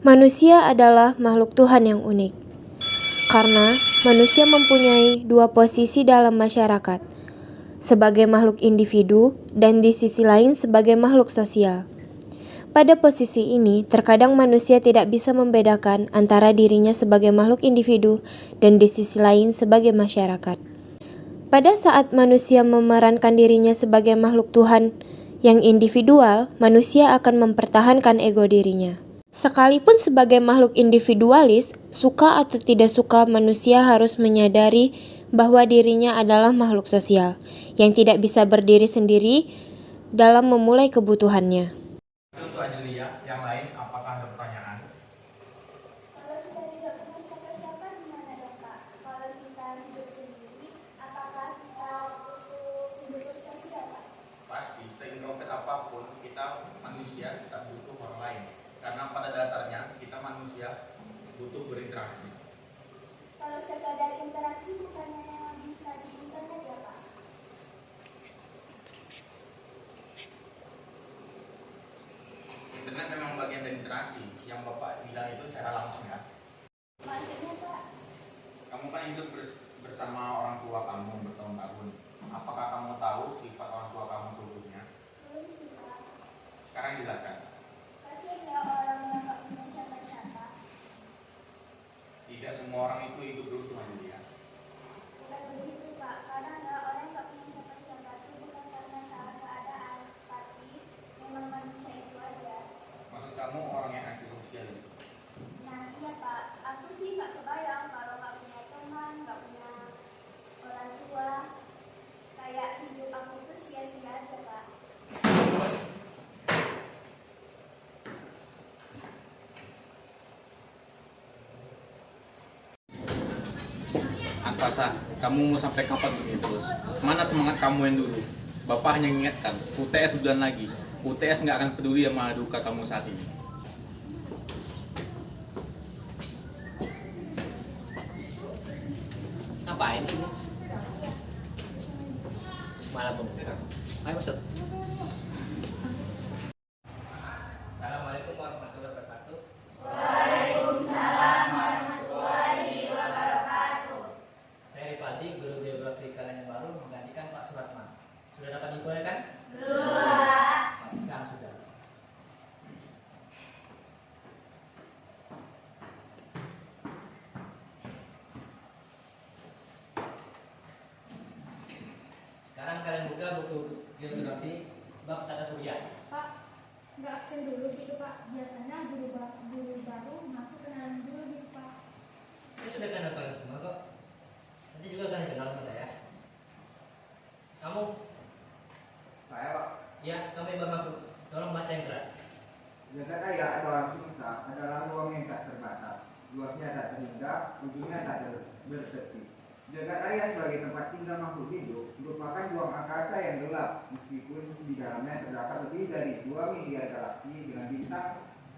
Manusia adalah makhluk Tuhan yang unik, karena manusia mempunyai dua posisi dalam masyarakat, sebagai makhluk individu dan di sisi lain sebagai makhluk sosial. Pada posisi ini, terkadang manusia tidak bisa membedakan antara dirinya sebagai makhluk individu dan di sisi lain sebagai masyarakat. Pada saat manusia memerankan dirinya sebagai makhluk Tuhan yang individual, manusia akan mempertahankan ego dirinya. Sekalipun sebagai makhluk individualis, suka atau tidak suka, manusia harus menyadari bahwa dirinya adalah makhluk sosial yang tidak bisa berdiri sendiri dalam memulai kebutuhannya. Untuk Adelia, yang lain apakah ada pertanyaan? Kalau kita tidak punya siapa-siapa gimana dong Kak? Kalau kita hidup sendiri, apakah kita butuh hidup bersosial Kak? Pasti, seintrovert apapun, kita manusia kita butuh orang lain. Karena pada dasarnya kita manusia butuh berinteraksi. Kalau sekadar interaksi bukannya yang bisa di internet ya Kak? Internet memang bagian dari interaksi. Yang Bapak bilang itu secara langsung ya. Maksudnya Kak? Kamu kan hidup bersama orang tua kamu bertahun-tahun. Apakah kamu tahu sifat orang tua kamu sebelumnya? Belum sih Kak. Sekarang jelaskan. Kasian ya orang yang gak punya siapa-siapa. Tidak semua orang itu hidup beruntung Adelia. Bukan begitu Kak, karena ada orang yang gak punya siapa-siapa itu bukan karena salah keadaan, tapi memang manusia itu aja. Maksud kamu orang yang antisosial itu? Nah iya Pak, aku sih gak kebayang kalau gak punya teman, gak punya orang tua. Kayak hidup aku tuh sia-sia aja Pak. Anfasa, kamu mau sampai kapan begini terus? Mana semangat kamu yang dulu? Bapak hanya mengingatkan, UTS sebulan lagi. UTS nggak akan peduli sama duka kamu saat ini. Ngapain sih? Malah pemikiran. Ayo masuk. Assalamualaikum warahmatullahi wabarakatuh. Saya Rifaldi, guru biografi kalian yang baru menggantikan Pak Suratman. Sudah dapat info ya kan? Belum. Sekarang sudah. Sekarang kalian buka buku geografi bab tata surya. Pak, nggak absen dulu gitu Pak. Biasanya guru baru masuk kenalan dulu gitu Pak. Saya sudah kenal kalian semua kok. Nanti juga kalian kenal sama saya. Kamu? Saya Pak, Ya, kamu yang bermaksud. Tolong baca yang keras. jagat raya atau alam semesta adalah ruang yang tak terbatas. Luasnya tak terhingga, ujungnya tak bertepi. Jagat raya sebagai tempat tinggal makhluk hidup merupakan ruang angkasa yang gelap, meskipun di dalamnya terdapat lebih dari 2 miliar galaksi dengan bintang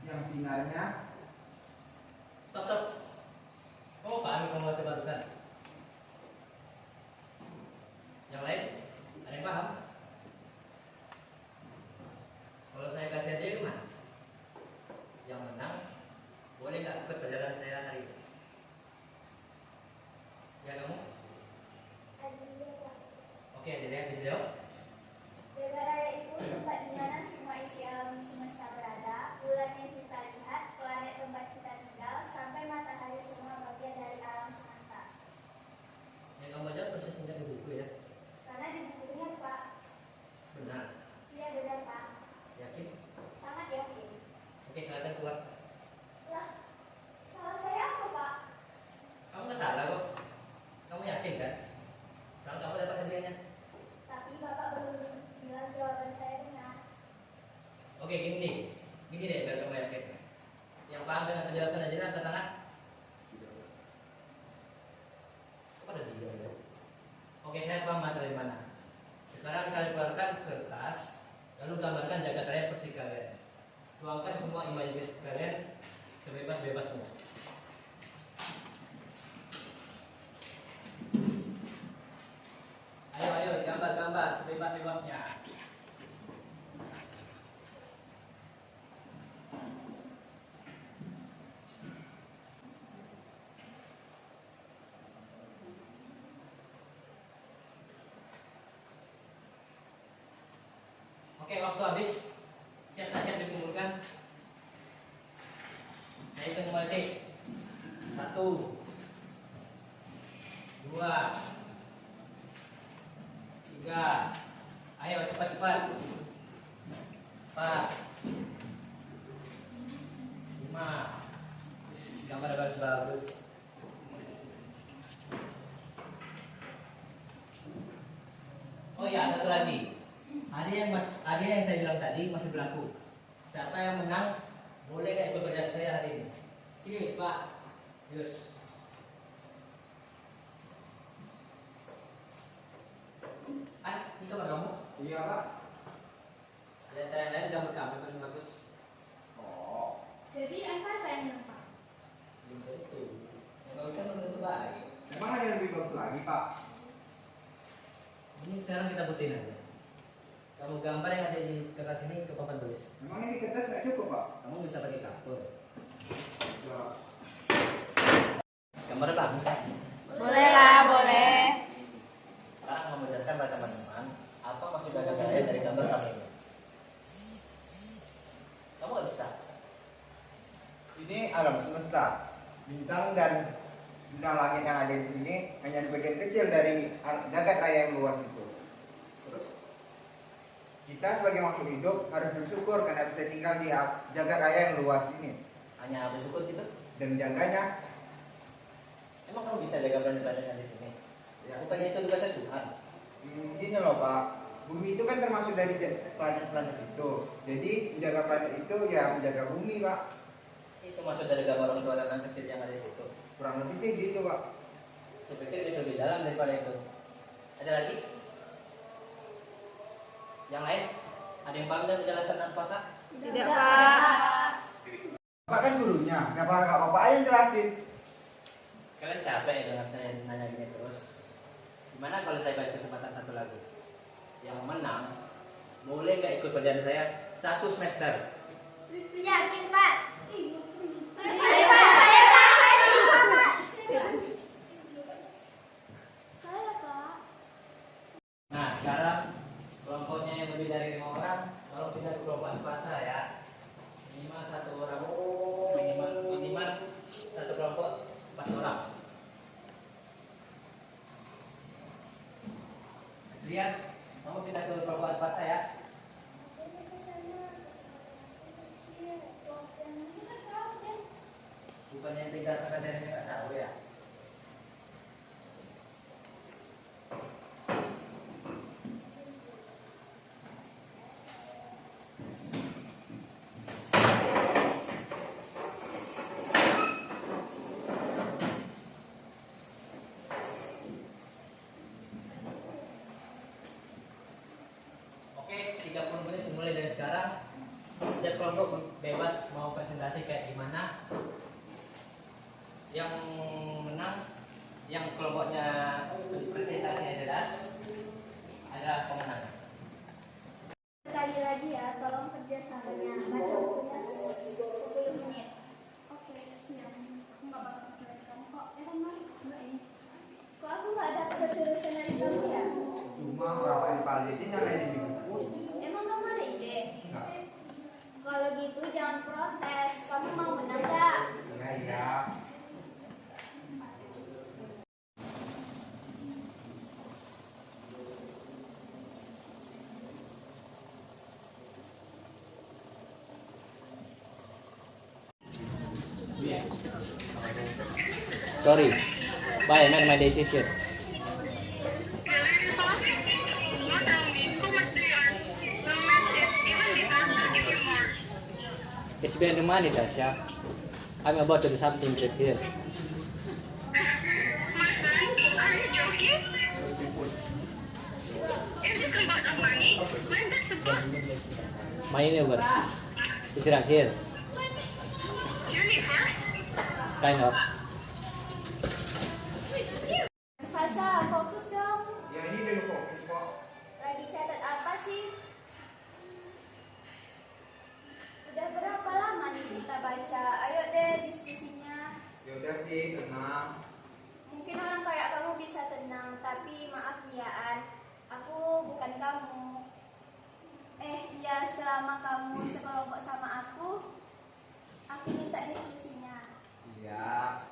yang sinarnya. Stop. Oh, paham kamu baca barusan. Yang lain? Ada yang paham? Kalau saya kasih aja gimana? Yang menang boleh nggak ikut perjalanan saya hari ini? Ya kamu? Aziza Pak. Oke, jadi habis jawab. Jagat raya itu tempat di mana semua isi alam semesta berada, bulan yang kita lihat, planet tempat kita tinggal, sampai matahari semua bagian dari alam semesta. Yang kamu baca persisnya di buku ya. Karena di bukunya Pak, Benar. iya benar Pak, Yakin? sangat yakin. Oke, silakan keluar. Lah, salah saya apa Pak? Kamu nggak salah kok. Kamu yakin kan? Sekarang kamu dapat hadiahnya. Tapi Bapak belum bilang jawaban saya benar. Oke, gini deh biar kamu yakin. Yang paham dengan penjelasan aja angkat tangan. Kok ada tiga ya? Oke, saya paham materi mana. Sekarang kalian keluarkan kertas, lalu gambarkan jagat raya versi kalian. Tuangkan semua imajinasi kalian sebebas-bebasnya. Ayo, gambar sebebas-bebasnya. Oke, waktu habis. Siap tak siap dikumpulkan? Saya hitung mulai. 1, 2, 3. Ayo cepat-cepat. 4, 5. Gambar bagus-bagus. Oh ya, satu lagi. Ada yang saya bilang tadi masih berlaku. Siapa yang menang boleh nggak ikut kerjaan saya hari ini? Serius Pak? Serius. Ini kamar kamu? Iya Pak. Di antara yang lain gambar kamu paling bagus. Oh. Jadi apa saya yang menang, Pak? Belum tentu. Nggak usah belum tentu baik. Memang ada yang lebih bagus lagi Pak. Ini sekarang kita buktiin aja. Kamu gambar yang ada di kertas ini ke papan tulis. Memang ini kertas nggak cukup Pak. Kamu bisa pakai kapur. Bisa. Gambar bagus kan? Boleh lah, boleh. Sekarang kamu jelaskan pada teman-teman apa maksud gaya dari gambar kamu ini. Kamu nggak bisa. Ini alam semesta. Bintang dan bintang langit yang ada di sini hanya sebagian kecil dari jagat raya yang luas itu. Terus kita sebagai makhluk hidup harus bersyukur karena bisa tinggal di jagat raya yang luas ini Hanya bersyukur gitu. dan menjaganya. Emang kamu bisa jaga planet-planet yang di sini? Ya. Bukannya itu tugasnya Tuhan. Gini loh Pak, bumi itu kan termasuk dari planet-planet itu. Jadi menjaga planet itu ya menjaga bumi Pak. Itu maksud dari gambar orang tua dan anak kecil yang ada di situ. Kurang lebih sih gitu Pak. Saya pikir bisa lebih dalam daripada itu. Ada lagi? Yang lain? Ada yang paham dengan penjelasan dan puasa? Tidak, Pak. Bapak kan gurunya, kenapa nggak Bapak aja yang jelasin? Kalian capek ya dengan saya nanya gini terus? Gimana kalau saya bagi kesempatan satu lagi? Yang menang boleh nggak ikut pelajaran saya 1 semester? Yakin Pak? Saya Pak. Nah, sekarang kelompoknya yang lebih dari 5 orang, kalau pindah ke kelompok puasa ya, minimal 1 orang, minimal 1 kelompok 4 orang. Lihat, kamu pindah ke kelompok puasa ya. Bukannya yang tinggal sekadar nggak tahu ya. Oke, 30 menit dimulai dari sekarang. Setiap kelompok bebas mau presentasi kayak gimana. Yang menang, yang kelompoknya presentasinya jelas, adalah pemenang. Sekali lagi ya, tolong kerjasamanya. Baca bukunya 10 menit. Oke, siap. Aku nggak bakal percaya kamu kok. Kan, Mas? Enggak ini. Kok aku nggak dapat keseriusan dari kamu ya? Cuma berapa rival jadi nyalain ini Mas? Emang kamu ada ide? Enggak. Kalau gitu jangan protes. Kamu mau menang nggak? Iya iya. Sorry, but I made my decision. It's beyond the money, Tasha. I'm about to do something great here. My universe is right here. Kind of. Fasa, fokus dong. Ya ini belum fokus kok. Lagi catat apa sih? Udah berapa lama nih kita baca? Ayo deh diskusinya. Ya udah sih tenang. Mungkin orang kayak kamu bisa tenang, tapi maaf nih ya An, aku bukan kamu. Iya Ya selama kamu sekelompok sama aku minta diskusinya. Iya.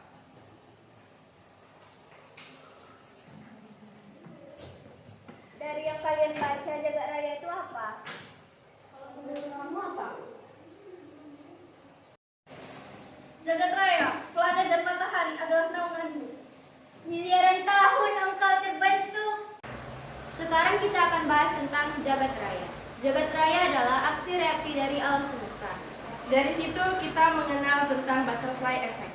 Dari yang kalian baca jagat raya itu apa? Kalau menurut kamu apa? Jagat raya, planet dan matahari adalah naunganmu. Miliaran tahun engkau terbentuk. Sekarang kita akan bahas tentang jagat raya. Jagat raya adalah aksi reaksi dari alam semesta. Dari situ kita mengenal tentang butterfly effect.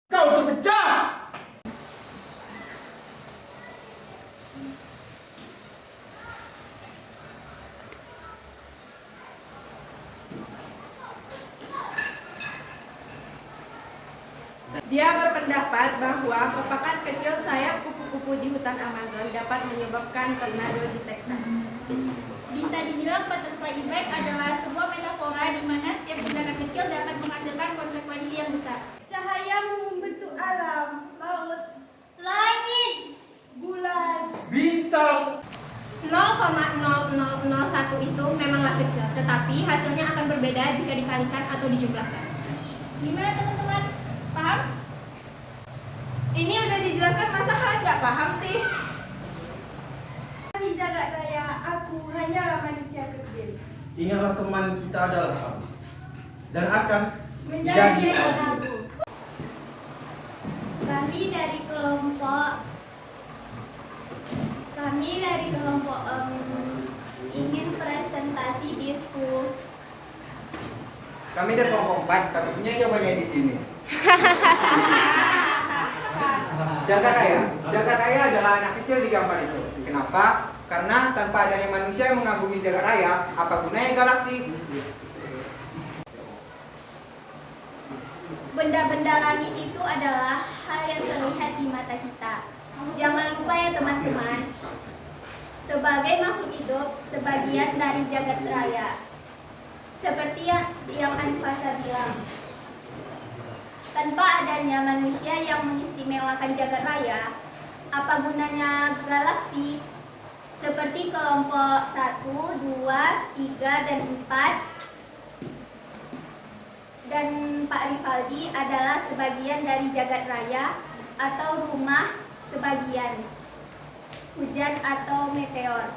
Kau terpecah! Dia berpendapat bahwa kopakan kecil sayap kupu-kupu di hutan Amazon dapat menyebabkan tornado di Texas. Bisa dibilang butterfly effect adalah sebuah metafora di mana setiap tindakan kecil dapat menghasilkan konsekuensi yang besar. Cahaya membentuk alam, laut, Langit. bulan. Bintang! 0,0001 itu memanglah kecil, tetapi hasilnya akan berbeda jika dikalikan atau dijumlahkan. Gimana teman-teman? Paham? Ini udah dijelaskan, masa kalian nggak paham sih? Di jagat raya, aku hanyalah manusia kecil. Ingatlah teman kita adalah kamu. Dan akan Menjadi aku. aku. Kami dari kelompok ingin presentasi di school. Kami dari kelompok 4, tapi punya jawabannya di sini. Jagat raya adalah anak kecil di gambar itu. Kenapa? Karena tanpa adanya manusia yang mengagumi jagat raya, apa gunanya galaksi? Benda-benda langit itu adalah hal yang terlihat di mata kita. Jangan lupa ya teman-teman, sebagai makhluk hidup, sebagian dari jagat raya. Seperti yang Anfasa bilang, tanpa adanya manusia yang mengistimewakan jagat raya, apa gunanya galaksi? Seperti kelompok 1, 2, 3, dan 4. Dan Pak Rivaldi adalah sebagian dari jagat raya atau rumah sebagian, hujan atau meteor.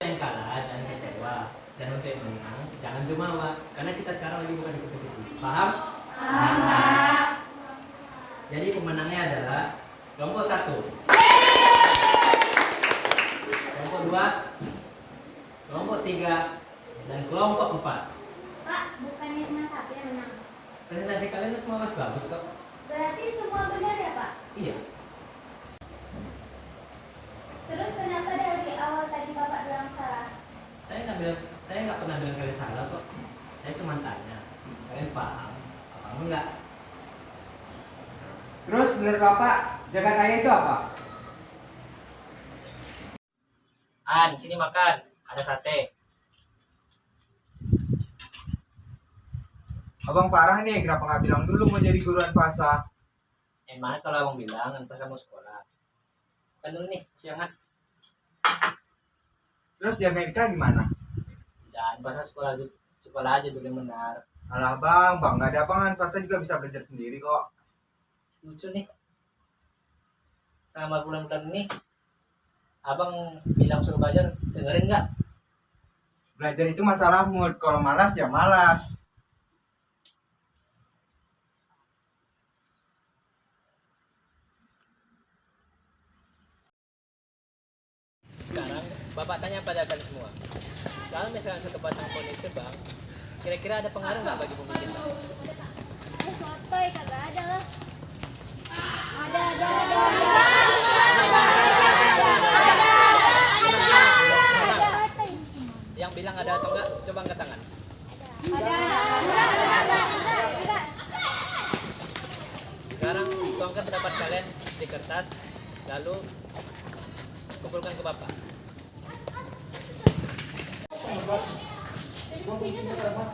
Yang kalah jangan kecewa, dan untuk yang menang jangan jumawa, karena kita sekarang lagi bukan di kompetisi. Paham? Paham. Jadi pemenangnya adalah kelompok 1, kelompok 2, kelompok 3, dan kelompok 4. Pak, bukannya cuma satu yang menang. Presentasi kalian itu semua masih bagus kok. Berarti semua benar ya Pak? Iya. Terus kenapa dari awal tadi Bapak bilang salah? Saya nggak pernah bilang kalian salah kok. Saya cuma tanya, kalian paham apa enggak? Terus menurut Bapak, jagat raya itu apa? Di sini makan, ada sate. Abang parah nih, kenapa nggak bilang dulu mau jadi guru Anfasa? Emang kalau abang bilang pas mau sekolah. Kan dulu nih, siangan. Terus di Amerika gimana? Dan pas sekolah aja dulu yang benar. Alah bang, nggak ada abang Anfasa juga bisa belajar sendiri kok. Lucu nih. Selama bulan-bulan ini, abang bilang suruh belajar, dengerin nggak? Belajar itu masalah mood, kalau malas ya malas. Sekarang bapak tanya pada kalian semua, kalau misalnya satu batang pohon itu bang, kira-kira ada pengaruh nggak bagi bumi kita? Sotoy kagak ada lah. Ada. Yang bilang ada atau enggak, coba angkat tangan. Sekarang tuangkan pendapat kalian di kertas, lalu kumpulkan ke bapak. Fungsinya apa?